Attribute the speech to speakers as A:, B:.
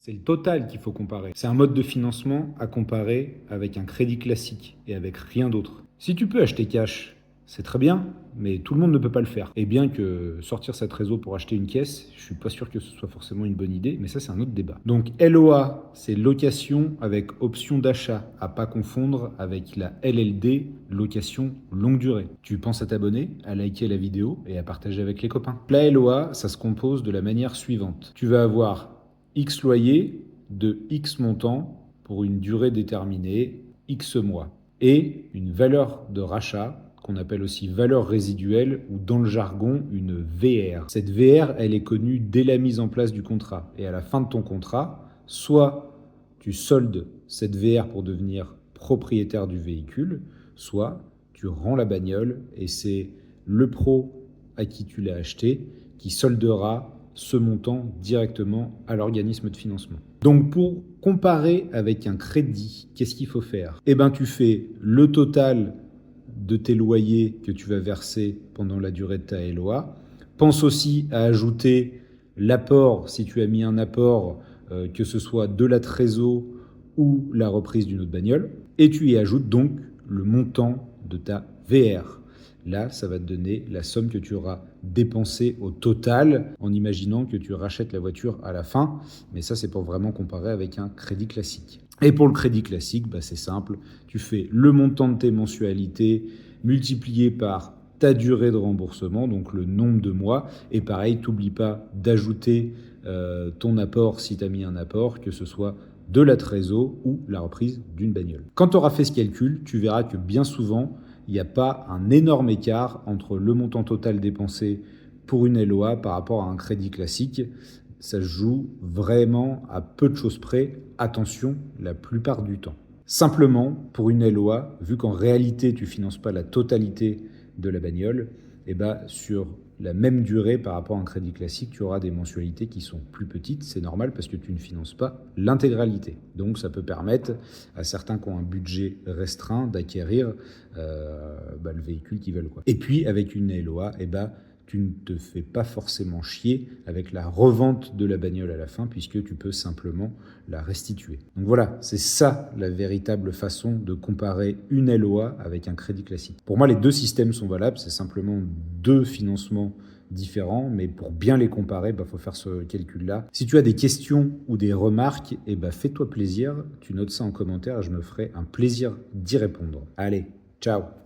A: C'est le total qu'il faut comparer. C'est un mode de financement à comparer avec un crédit classique et avec rien d'autre. Si tu peux acheter cash, c'est très bien, mais tout le monde ne peut pas le faire. Et bien que sortir sa trésor pour acheter une caisse, je suis pas sûr que ce soit forcément une bonne idée, mais ça c'est un autre débat. Donc LOA, c'est location avec option d'achat, à pas confondre avec la LLD, location longue durée. Tu penses à t'abonner, à liker la vidéo et à partager avec les copains. La LOA, ça se compose de la manière suivante. Tu vas avoir X loyer de X montant pour une durée déterminée, X mois, et une valeur de rachat qu'on appelle aussi valeur résiduelle ou dans le jargon une VR. Cette VR, elle est connue dès la mise en place du contrat. Et à la fin de ton contrat, soit tu soldes cette VR pour devenir propriétaire du véhicule, soit tu rends la bagnole et c'est le pro à qui tu l'as acheté qui soldera ce montant directement à l'organisme de financement. Donc pour comparer avec un crédit, qu'est-ce qu'il faut faire? Eh bien tu fais le total de tes loyers que tu vas verser pendant la durée de ta LOA. Pense aussi à ajouter l'apport, si tu as mis un apport, que ce soit de la trésor ou la reprise d'une autre bagnole, et tu y ajoutes donc le montant de ta VR. Là, ça va te donner la somme que tu auras dépensée au total en imaginant que tu rachètes la voiture à la fin. Mais ça, c'est pour vraiment comparer avec un crédit classique. Et pour le crédit classique, c'est simple. Tu fais le montant de tes mensualités multiplié par ta durée de remboursement, donc le nombre de mois. Et pareil, t'oublie pas d'ajouter ton apport si tu as mis un apport, que ce soit de la trésor ou la reprise d'une bagnole. Quand tu auras fait ce calcul, tu verras que bien souvent, il n'y a pas un énorme écart entre le montant total dépensé pour une LOA par rapport à un crédit classique. Ça se joue vraiment à peu de choses près, attention, la plupart du temps. Simplement, pour une LOA, vu qu'en réalité, tu ne finances pas la totalité de la bagnole, sur la même durée par rapport à un crédit classique, tu auras des mensualités qui sont plus petites. C'est normal parce que tu ne finances pas l'intégralité. Donc ça peut permettre à certains qui ont un budget restreint d'acquérir le véhicule qu'ils veulent. Et puis avec une LOA, tu ne te fais pas forcément chier avec la revente de la bagnole à la fin puisque tu peux simplement la restituer. Donc voilà, c'est ça la véritable façon de comparer une LOA avec un crédit classique. Pour moi, les deux systèmes sont valables, c'est simplement deux financements différents, mais pour bien les comparer, faut faire ce calcul-là. Si tu as des questions ou des remarques, fais-toi plaisir, tu notes ça en commentaire et je me ferai un plaisir d'y répondre. Allez, ciao!